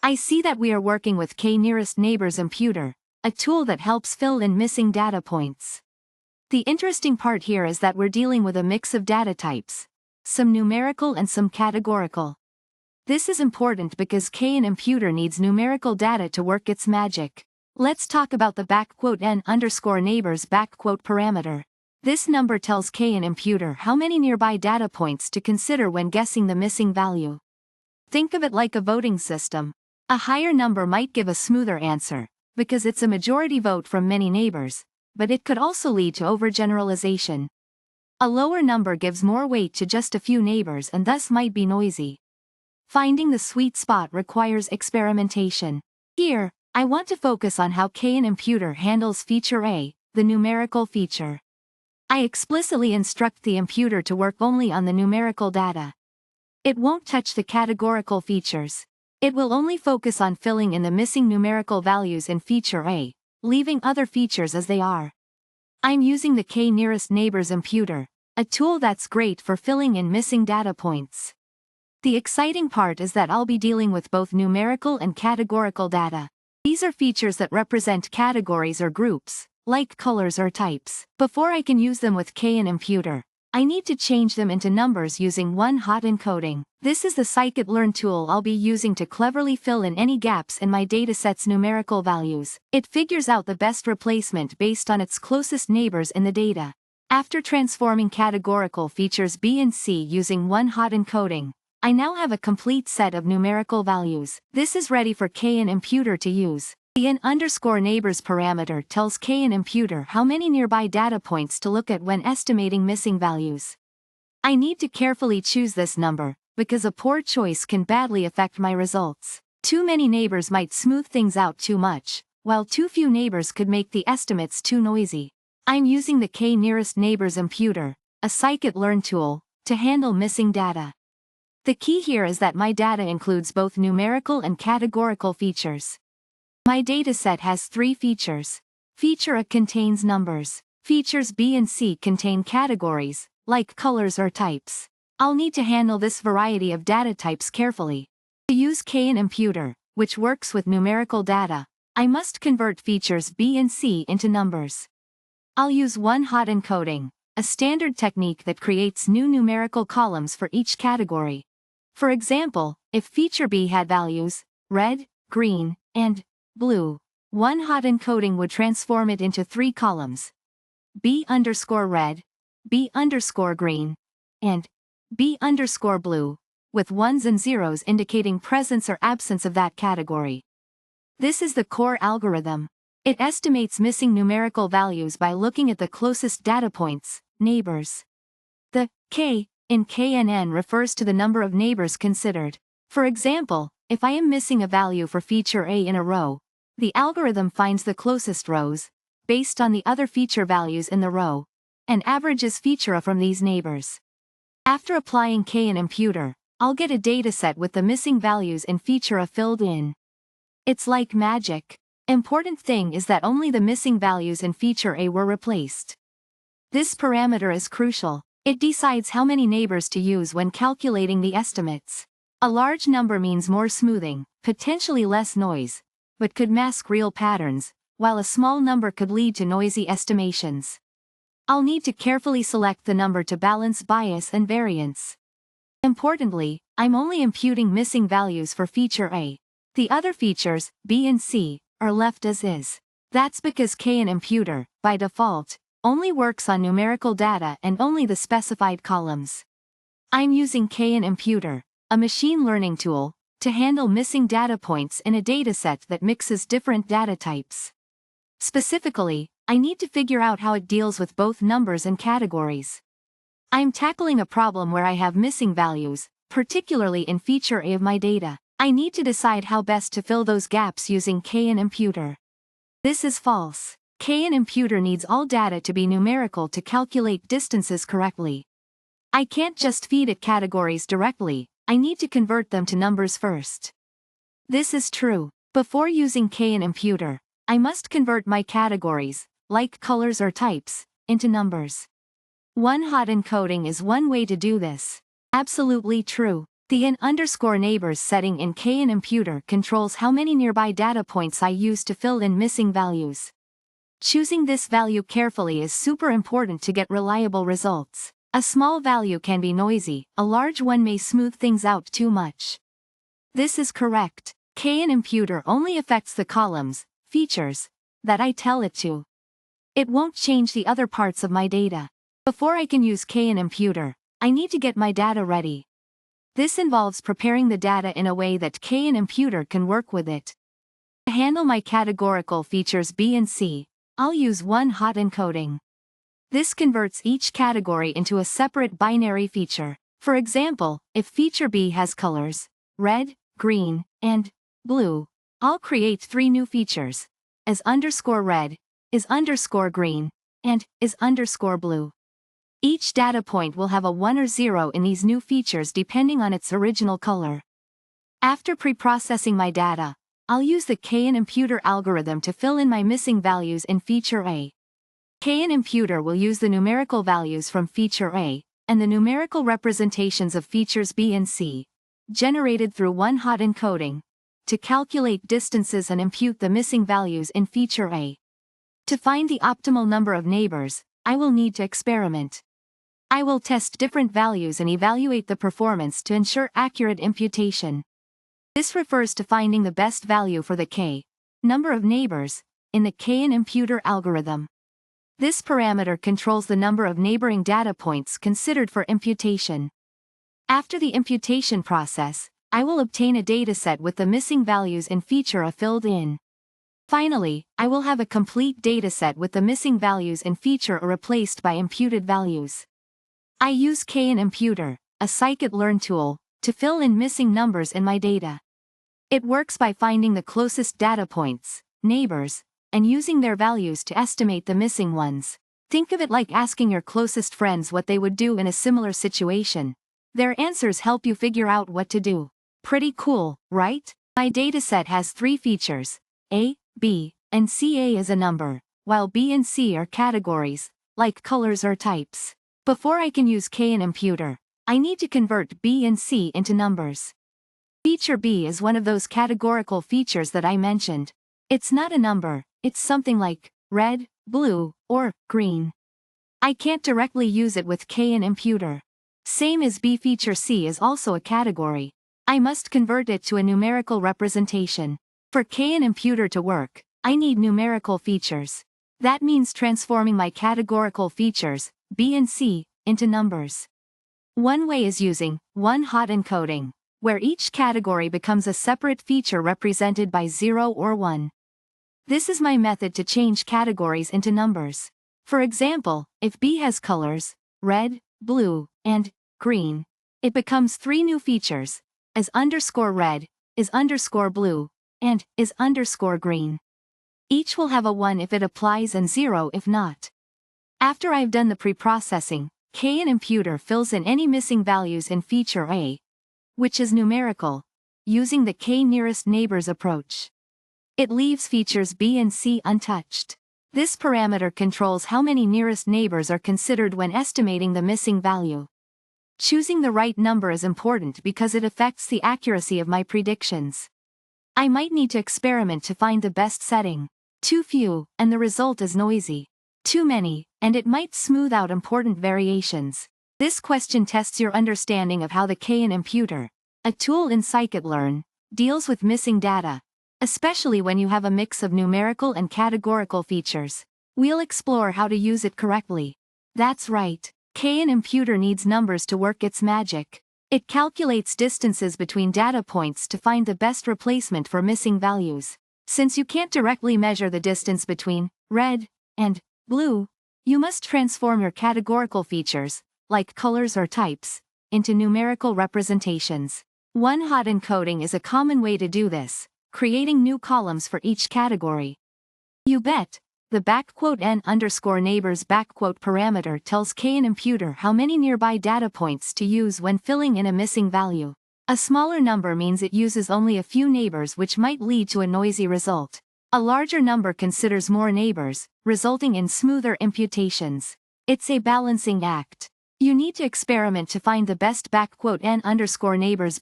I see that we are working with KNNImputer, a tool that helps fill in missing data points. The interesting part here is that we're dealing with a mix of data types, some numerical and some categorical. This is important because KNNiMputer needs numerical data to work its magic. Let's talk about the _n_neighbors parameter. This number tells KNNiMputer how many nearby data points to consider when guessing the missing value. Think of it like a voting system. A higher number might give a smoother answer, because it's a majority vote from many neighbors, but it could also lead to overgeneralization. A lower number gives more weight to just a few neighbors and thus might be noisy. Finding the sweet spot requires experimentation. Here, I want to focus on how KNNiMputer handles feature A, the numerical feature. I explicitly instruct the imputer to work only on the numerical data. It won't touch the categorical features. It will only focus on filling in the missing numerical values in feature A, leaving other features as they are. I'm using the KNNImputer, a tool that's great for filling in missing data points. The exciting part is that I'll be dealing with both numerical and categorical data. These are features that represent categories or groups, like colors or types. Before I can use them with KNNiMputer, I need to change them into numbers using one-hot encoding. This is the scikit-learn tool I'll be using to cleverly fill in any gaps in my dataset's numerical values. It figures out the best replacement based on its closest neighbors in the data. After transforming categorical features B and C using one-hot encoding, I now have a complete set of numerical values. This is ready for KNNiMputer to use. The n_neighbors parameter tells KNNiMputer how many nearby data points to look at when estimating missing values. I need to carefully choose this number, because a poor choice can badly affect my results. Too many neighbors might smooth things out too much, while too few neighbors could make the estimates too noisy. I'm using the KNNImputer, a scikit-learn tool, to handle missing data. The key here is that my data includes both numerical and categorical features. My dataset has 3 features. Feature A contains numbers. Features B and C contain categories, like colors or types. I'll need to handle this variety of data types carefully. To use KNNiMputer, which works with numerical data, I must convert features B and C into numbers. I'll use one-hot encoding, a standard technique that creates new numerical columns for each category. For example, if feature B had values, red, green, and blue, one-hot encoding would transform it into 3 columns: B_red, B_green, and B_blue, with 1s and 0s indicating presence or absence of that category. This is the core algorithm. It estimates missing numerical values by looking at the closest data points, neighbors. The K in KNN refers to the number of neighbors considered. For example, if I am missing a value for feature A in a row, the algorithm finds the closest rows, based on the other feature values in the row, and averages feature A from these neighbors. After applying KNNiMputer, I'll get a dataset with the missing values in feature A filled in. It's like magic. Important thing is that only the missing values in feature A were replaced. This parameter is crucial. It decides how many neighbors to use when calculating the estimates. A large number means more smoothing, potentially less noise, but could mask real patterns, while a small number could lead to noisy estimations. I'll need to carefully select the number to balance bias and variance. Importantly, I'm only imputing missing values for feature A. The other features, B and C, are left as is. That's because KNNiMputer, by default, only works on numerical data and only the specified columns. I'm using KNNiMputer, a machine learning tool, to handle missing data points in a dataset that mixes different data types. Specifically, I need to figure out how it deals with both numbers and categories. I'm tackling a problem where I have missing values, particularly in feature A of my data. I need to decide how best to fill those gaps using KNNiMputer. This is false. KNNiMputer needs all data to be numerical to calculate distances correctly. I can't just feed it categories directly, I need to convert them to numbers first. This is true. Before using KNNiMputer, I must convert my categories, like colors or types, into numbers. One-hot encoding is one way to do this. Absolutely true. The in_neighbors setting in KNNImputer controls how many nearby data points I use to fill in missing values. Choosing this value carefully is super important to get reliable results. A small value can be noisy, a large one may smooth things out too much. This is correct. KNNImputer only affects the columns, features, that I tell it to. It won't change the other parts of my data. Before I can use KNNImputer, I need to get my data ready. This involves preparing the data in a way that KNNImputer can work with it. To handle my categorical features B and C, I'll use one-hot encoding. This converts each category into a separate binary feature. For example, if feature B has colors, red, green, and blue, I'll create 3 new features, is_red, is_green, and is_blue. Each data point will have a 1 or 0 in these new features depending on its original color. After pre-processing my data, I'll use the KNNImputer algorithm to fill in my missing values in feature A. KNNImputer will use the numerical values from feature A, and the numerical representations of features B and C, generated through one-hot encoding, to calculate distances and impute the missing values in feature A. To find the optimal number of neighbors, I will need to experiment. I will test different values and evaluate the performance to ensure accurate imputation. This refers to finding the best value for the number of neighbors in the KNNImputer algorithm. This parameter controls the number of neighboring data points considered for imputation. After the imputation process, I will obtain a dataset with the missing values in feature A filled in. Finally, I will have a complete dataset with the missing values in feature A replaced by imputed values. I use KNNImputer, a scikit-learn tool, to fill in missing numbers in my data. It works by finding the closest data points, neighbors, and using their values to estimate the missing ones. Think of it like asking your closest friends what they would do in a similar situation. Their answers help you figure out what to do. Pretty cool, right? My dataset has 3 features, A, B, and C. A is a number, while B and C are categories, like colors or types. Before I can use KNNImputer, I need to convert B and C into numbers. Feature B is one of those categorical features that I mentioned. It's not a number, it's something like red, blue, or green. I can't directly use it with KNNImputer. Same as B. Feature C is also a category. I must convert it to a numerical representation. For KNNImputer to work, I need numerical features. That means transforming my categorical features, B and C, into numbers. One way is using one-hot encoding, where each category becomes a separate feature represented by 0 or 1. This is my method to change categories into numbers. For example, if B has colors, red, blue, and green, it becomes 3 new features, is_red, is_blue, and is_green. Each will have a 1 if it applies and 0 if not. After I've done the pre-processing, KNNImputer fills in any missing values in feature A, which is numerical, using the k-nearest-neighbors approach. It leaves features B and C untouched. This parameter controls how many nearest neighbors are considered when estimating the missing value. Choosing the right number is important because it affects the accuracy of my predictions. I might need to experiment to find the best setting. Too few, and the result is noisy. Too many, and it might smooth out important variations. This question tests your understanding of how the KNNImputer, a tool in scikit-learn, deals with missing data, especially when you have a mix of numerical and categorical features. We'll explore how to use it correctly. That's right, KNNImputer needs numbers to work its magic. It calculates distances between data points to find the best replacement for missing values. Since you can't directly measure the distance between red and blue, you must transform your categorical features, like colors or types, into numerical representations. One-hot encoding is a common way to do this, creating new columns for each category. You bet, the _n_neighbors parameter tells KNNImputer how many nearby data points to use when filling in a missing value. A smaller number means it uses only a few neighbors, which might lead to a noisy result. A larger number considers more neighbors, resulting in smoother imputations. It's a balancing act. You need to experiment to find the best n_neighbors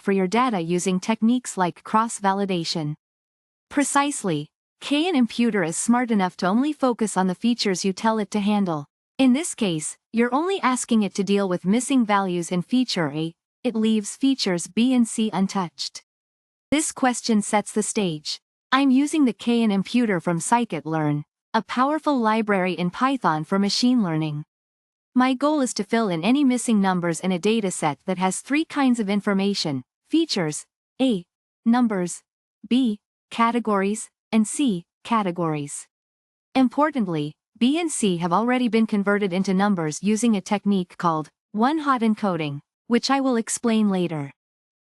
for your data using techniques like cross-validation. Precisely. KNNiMputer is smart enough to only focus on the features you tell it to handle. In this case, you're only asking it to deal with missing values in feature A. It leaves features B and C untouched. This question sets the stage. I'm using the KNNiMputer from scikit-learn, a powerful library in Python for machine learning. My goal is to fill in any missing numbers in a dataset that has three kinds of information: features, A, numbers, B, categories, and C, categories. Importantly, B and C have already been converted into numbers using a technique called one-hot encoding, which I will explain later.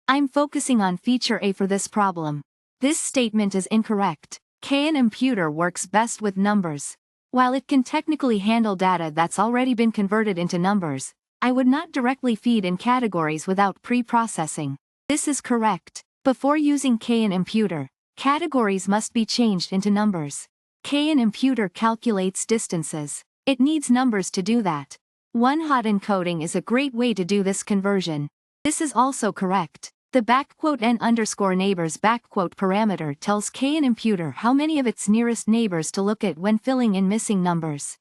I'm focusing on feature A for this problem. This statement is incorrect. KNNiMputer works best with numbers. While it can technically handle data that's already been converted into numbers, I would not directly feed in categories without pre-processing. This is correct. Before using KNNiMputer, categories must be changed into numbers. KNNiMputer calculates distances. It needs numbers to do that. One-hot encoding is a great way to do this conversion. This is also correct. The n_neighbors parameter tells KNNiMputer how many of its nearest neighbors to look at when filling in missing numbers.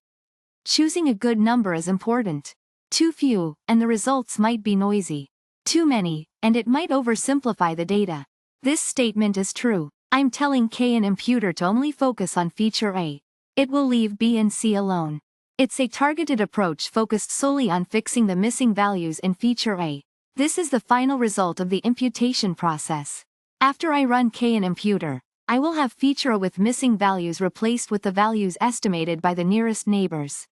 Choosing a good number is important. Too few, and the results might be noisy. Too many, and it might oversimplify the data. This statement is true. I'm telling KNNiMputer to only focus on feature A. It will leave B and C alone. It's a targeted approach focused solely on fixing the missing values in feature A. This is the final result of the imputation process. After I run KNNiMputer, I will have feature A with missing values replaced with the values estimated by the nearest neighbors.